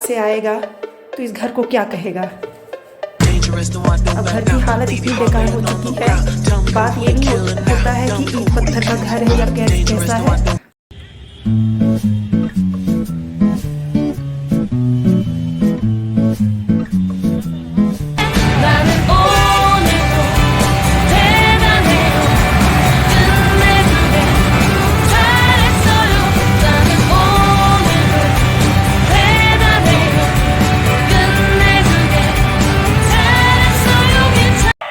से आएगा तो इस घर को क्या कहेगा। अब घर की हालत इतनी बेकार हो चुकी है, बात ये नहीं होता है कि ईंट पत्थर का घर है या कैसा है।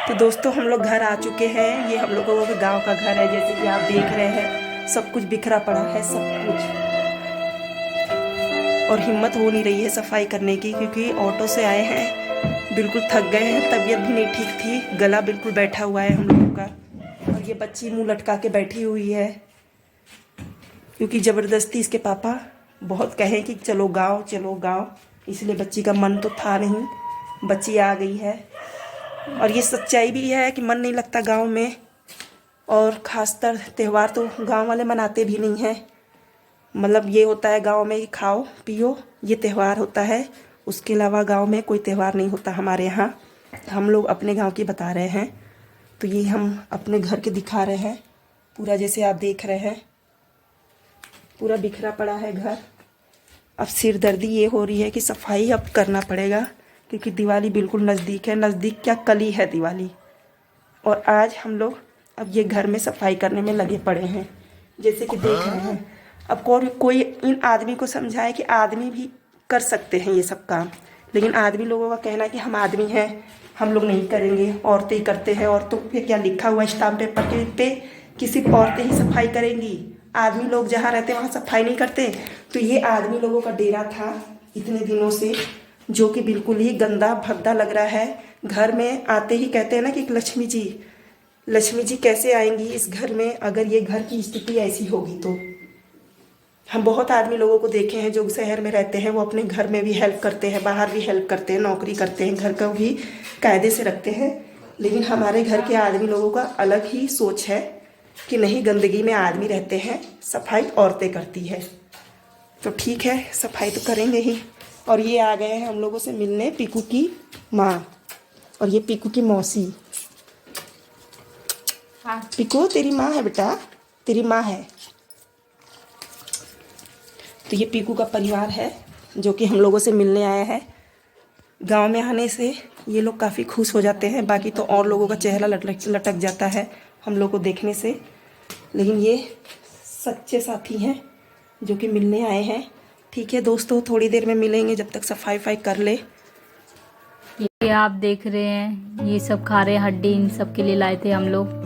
तो दोस्तों हम लोग घर आ चुके हैं। ये हम लोगों का गांव का घर है, जैसे कि आप देख रहे हैं सब कुछ बिखरा पड़ा है, सब कुछ। और हिम्मत हो नहीं रही है सफाई करने की, क्योंकि ऑटो से आए हैं, बिल्कुल थक गए हैं, तबीयत भी नहीं ठीक थी, गला बिल्कुल बैठा हुआ है हम लोगों का। और ये बच्ची मुंह लटका के बैठी हुई है, क्योंकि ज़बरदस्ती इसके पापा बहुत कहे कि चलो गाँव चलो गाँव, इसलिए बच्ची का मन तो था नहीं, बच्ची आ गई है। और ये सच्चाई भी है कि मन नहीं लगता गांव में, और ख़ासतर त्यौहार तो गांव वाले मनाते भी नहीं हैं। मतलब ये होता है गांव में खाओ पियो, ये त्यौहार होता है, उसके अलावा गांव में कोई त्यौहार नहीं होता हमारे यहाँ। हम लोग अपने गांव की बता रहे हैं, तो ये हम अपने घर के दिखा रहे हैं। पूरा जैसे आप देख रहे हैं पूरा बिखरा पड़ा है घर। अब सिरदर्दी ये हो रही है कि सफाई अब करना पड़ेगा, क्योंकि दिवाली बिल्कुल नज़दीक है, नज़दीक क्या कल ही है दिवाली। और आज हम लोग अब ये घर में सफाई करने में लगे पड़े हैं, जैसे कि देख रहे हैं। अब कोई इन आदमी को समझाए कि आदमी भी कर सकते हैं ये सब काम, लेकिन आदमी लोगों का कहना है कि हम आदमी हैं, हम लोग नहीं करेंगे, औरतें ही करते हैं। औरतों पे क्या लिखा हुआ है स्टाम्प पेपर के पे कि सिर्फ औरतें ही सफाई करेंगी, आदमी लोग जहाँ रहते वहाँ सफाई नहीं करते। तो ये आदमी लोगों का डेरा था इतने दिनों से, जो कि बिल्कुल ही गंदा भद्दा लग रहा है। घर में आते ही कहते हैं ना कि लक्ष्मी जी कैसे आएंगी इस घर में, अगर ये घर की स्थिति ऐसी होगी तो। हम बहुत आदमी लोगों को देखे हैं जो शहर में रहते हैं, वो अपने घर में भी हेल्प करते हैं, बाहर भी हेल्प करते हैं, नौकरी करते हैं, घर का भी कायदे से रखते हैं। लेकिन हमारे घर के आदमी लोगों का अलग ही सोच है कि नहीं, गंदगी में आदमी रहते हैं, सफाई औरतें करती है। तो ठीक है, सफाई तो करेंगे ही। और ये आ गए हैं हम लोगों से मिलने पीकू की माँ, और ये पीकू की मौसी। हाँ पीकू तेरी माँ है बेटा, तेरी माँ है। तो ये पीकू का परिवार है जो कि हम लोगों से मिलने आया है। गांव में आने से ये लोग काफ़ी खुश हो जाते हैं, बाकी तो और लोगों का चेहरा लटक जाता है हम लोग को देखने से। लेकिन ये सच्चे साथी हैं जो कि मिलने आए हैं। ठीक है दोस्तों, थोड़ी देर में मिलेंगे, जब तक सफाई कर ले। ये आप देख रहे हैं, ये सब खा रहे हैं हड्डी, इन सब के लिए लाए थे हम लोग।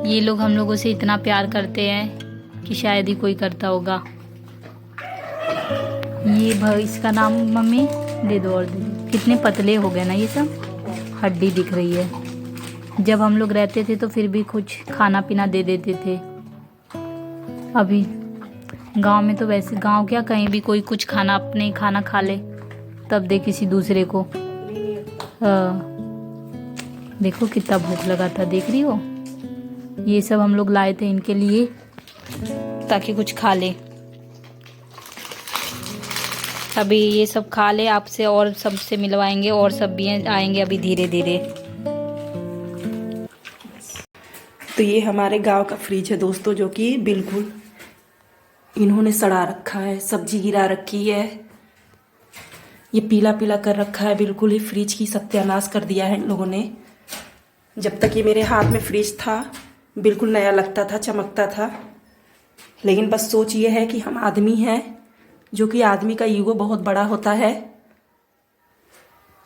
ये लोग हम लोगों से इतना प्यार करते हैं कि शायद ही कोई करता होगा। ये इसका नाम मम्मी दे दो, और दे दो। कितने पतले हो गए ना, ये सब हड्डी दिख रही है। जब हम लोग रहते थे तो फिर भी कुछ खाना पीना दे देते थे। अभी गांव में तो वैसे, गांव क्या कहीं भी कोई कुछ खाना अपने खाना खा ले तब दे किसी दूसरे को। देखो कितना भूख लगा था, देख रही हो। ये सब हम लोग लाए थे इनके लिए ताकि कुछ खा ले। अभी ये सब खा ले, आपसे और सबसे मिलवाएंगे, और सब भी आएंगे अभी धीरे धीरे। तो ये हमारे गांव का फ्रिज है दोस्तों, जो कि बिल्कुल इन्होंने सड़ा रखा है, सब्जी गिरा रखी है, ये पीला पीला कर रखा है, बिल्कुल ही फ्रिज की सत्यानाश कर दिया है इन लोगों ने। जब तक ये मेरे हाथ में फ्रिज था बिल्कुल नया लगता था, चमकता था। लेकिन बस सोच ये है कि हम आदमी हैं, जो कि आदमी का ईगो बहुत बड़ा होता है।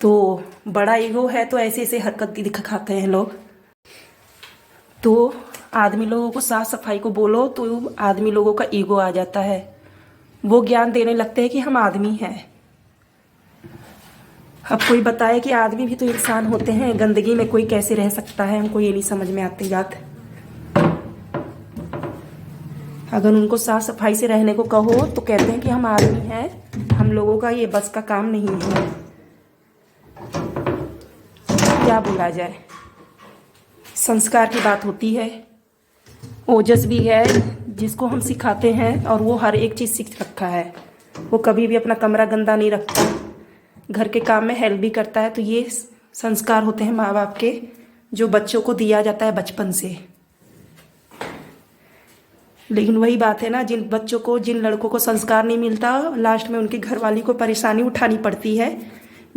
तो बड़ा ईगो है तो ऐसे ऐसे हरकत दिखाते हैं लोग। तो आदमी लोगों को साफ सफाई को बोलो तो आदमी लोगों का ईगो आ जाता है, वो ज्ञान देने लगते हैं कि हम आदमी हैं। अब कोई बताए कि आदमी भी तो इंसान होते हैं, गंदगी में कोई कैसे रह सकता है, हमको ये नहीं समझ में आती बात। अगर उनको साफ सफाई से रहने को कहो तो कहते हैं कि हम आदमी हैं, हम लोगों का ये बस का काम नहीं है। क्या बोला जाए, संस्कार की बात होती है। ओजस भी है जिसको हम सिखाते हैं, और वो हर एक चीज़ सीख रखा है। वो कभी भी अपना कमरा गंदा नहीं रखता, घर के काम में हेल्प भी करता है। तो ये संस्कार होते हैं माँ बाप के, जो बच्चों को दिया जाता है बचपन से। लेकिन वही बात है ना, जिन बच्चों को, जिन लड़कों को संस्कार नहीं मिलता, लास्ट में उनकी घरवाली को परेशानी उठानी पड़ती है,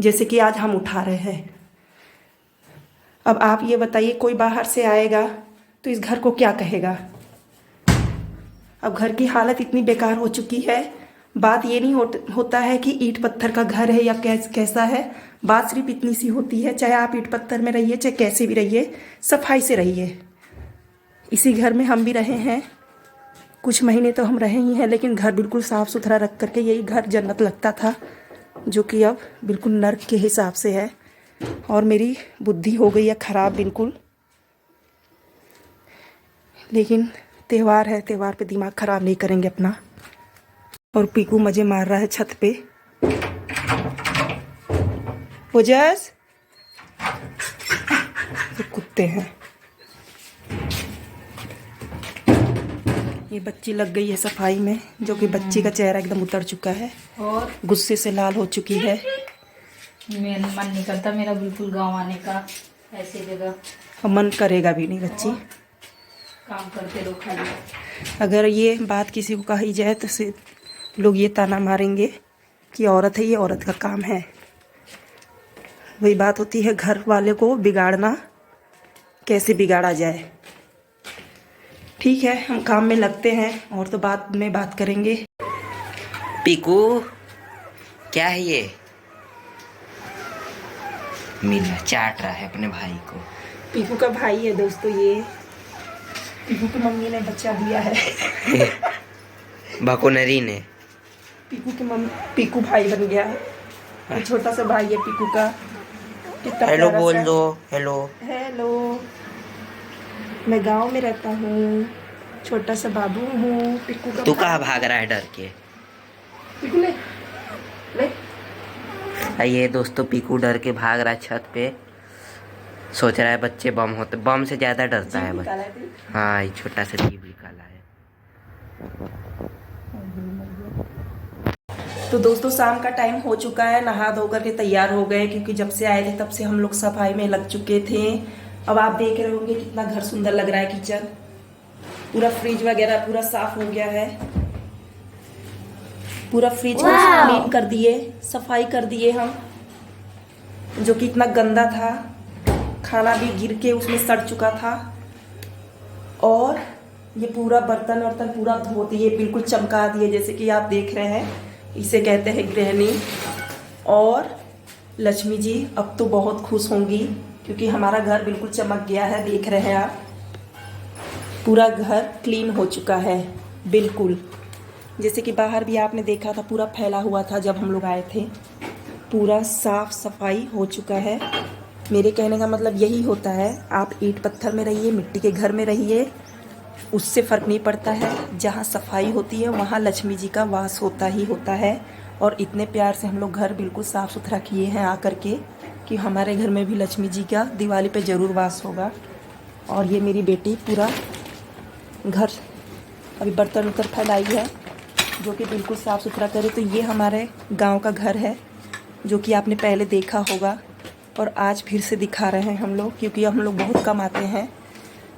जैसे कि आज हम उठा रहे हैं। अब आप ये बताइए, कोई बाहर से आएगा तो इस घर को क्या कहेगा। अब घर की हालत इतनी बेकार हो चुकी है। बात ये नहीं होता है कि ईंट पत्थर का घर है या कैसा है, बात सिर्फ इतनी सी होती है, चाहे आप ईंट पत्थर में रहिए, चाहे कैसे भी रहिए, सफाई से रहिए। इसी घर में हम भी रहे हैं, कुछ महीने तो हम रहे ही हैं, लेकिन घर बिल्कुल साफ़ सुथरा रख करके यही घर जन्नत लगता था, जो कि अब बिल्कुल नर्क के हिसाब से है। और मेरी बुद्धि हो गई है ख़राब बिल्कुल। लेकिन त्यौहार है, त्यौहार पे दिमाग ख़राब नहीं करेंगे अपना। और पीकू मज़े मार रहा है छत पे। ओजस, ये कुत्ते हैं। ये बच्ची लग गई है सफाई में, जो कि बच्ची का चेहरा एकदम उतर चुका है और गुस्से से लाल हो चुकी है। मेरा मन नहीं करता मेरा बिल्कुल गांव आने का, ऐसी जगह। और मन करेगा भी नहीं बच्ची, काम करते रहो खाली। अगर ये बात किसी को कही जाए तो लोग ये ताना मारेंगे कि औरत है, ये औरत का काम है। वही बात होती है घर वाले को बिगाड़ना, कैसे बिगाड़ा जाए। ठीक है, हम काम में लगते हैं और तो बाद में बात करेंगे। पीकू, क्या है ये? मीना चाट रहा है अपने भाई को। पीकू का भाई है दोस्तों ये। पीकू की मम्मी ने बच्चा दिया है। भकोनरी ने। पीकू की मम्मी, पीकू भाई बन गया। ये छोटा सा भाई है पीकू का। कितना हेलो प्यारा बोल सा। दो। हेलो हेलो, मैं गांव में रहता हूँ, छोटा सा बाबू हूँ। पीकू का तू कहाँ भाग रहा है डर के? पीकू ले ले। ये दोस्तों पीकू डर के भाग रहा है छत पे, सोच रहा है बच्चे बम होते, बम से ज्यादा डरता है बच्चा। हाँ, ये छोटा सा जीव निकाला है। तो दोस्तों शाम का टाइम हो चुका है, नहा धो करके तैयार हो गए, क्योंकि जब से आए थे तब से हम लोग सफाई में लग चुके थे। अब आप देख रहे होंगे कितना घर सुंदर लग रहा है। किचन पूरा, फ्रिज वगैरह पूरा साफ हो गया है। पूरा फ्रिज को क्लीन कर दिए, सफाई कर दिए हम, जो कि इतना गंदा था। खाना भी गिर के उसमें सड़ चुका था। और ये पूरा बर्तन वर्तन पूरा धो दिए, बिल्कुल चमका दिए, जैसे कि आप देख रहे हैं। इसे कहते हैं गृहिणी। और लक्ष्मी जी अब तो बहुत खुश होंगी, क्योंकि हमारा घर बिल्कुल चमक गया है। देख रहे हैं आप, पूरा घर क्लीन हो चुका है बिल्कुल। जैसे कि बाहर भी आपने देखा था, पूरा फैला हुआ था जब हम लोग आए थे। पूरा साफ सफाई हो चुका है। मेरे कहने का मतलब यही होता है, आप ईंट पत्थर में रहिए, मिट्टी के घर में रहिए, उससे फ़र्क नहीं पड़ता है। जहाँ सफाई होती है वहाँ लक्ष्मी जी का वास होता ही होता है। और इतने प्यार से हम लोग घर बिल्कुल साफ़ सुथरा किए हैं आकर के, कि हमारे घर में भी लक्ष्मी जी का दिवाली पे ज़रूर वास होगा। और ये मेरी बेटी पूरा घर अभी बर्तन वर्तन फैलाई है, जो कि बिल्कुल साफ़ सुथरा करे। तो ये हमारे गांव का घर है, जो कि आपने पहले देखा होगा, और आज फिर से दिखा रहे हैं हम लोग, क्योंकि हम लोग बहुत कम आते हैं।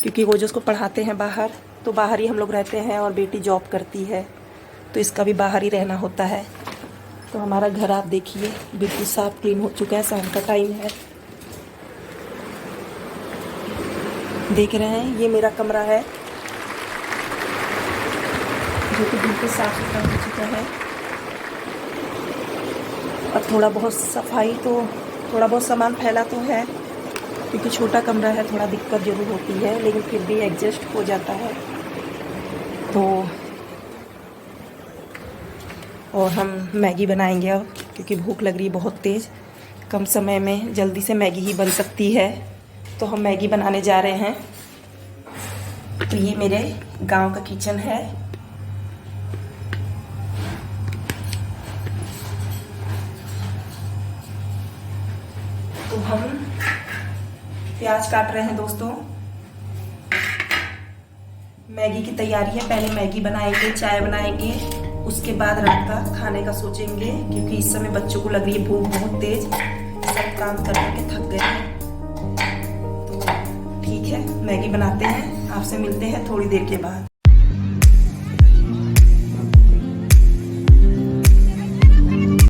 क्योंकि वो जो उसको पढ़ाते हैं बाहर, तो बाहर ही हम लोग रहते हैं, और बेटी जॉब करती है, तो इसका भी बाहर ही रहना होता है। तो हमारा घर आप देखिए बिल्कुल साफ क्लीन हो चुका है। शाम का टाइम है, देख रहे हैं। ये मेरा कमरा है, जो कि बिल्कुल साफ सुथरा हो चुका है। और थोड़ा बहुत सफाई, तो थोड़ा बहुत सामान फैला तो है, क्योंकि छोटा कमरा है, थोड़ा दिक्कत ज़रूर होती है, लेकिन फिर भी एडजस्ट हो जाता है। तो और हम मैगी बनाएंगे अब, क्योंकि भूख लग रही है बहुत तेज़। कम समय में जल्दी से मैगी ही बन सकती है, तो हम मैगी बनाने जा रहे हैं। तो ये मेरे गांव का किचन है। तो हम प्याज काट रहे हैं दोस्तों। मैगी की तैयारी है, पहले मैगी बनाएंगे, चाय बनाएंगे, उसके बाद रात का खाने का सोचेंगे, क्योंकि इस समय बच्चों को लग रही है भूख बहुत तेज, सब काम कर के थक गए हैं। तो ठीक है, मैगी बनाते हैं, आपसे मिलते हैं थोड़ी देर के बाद।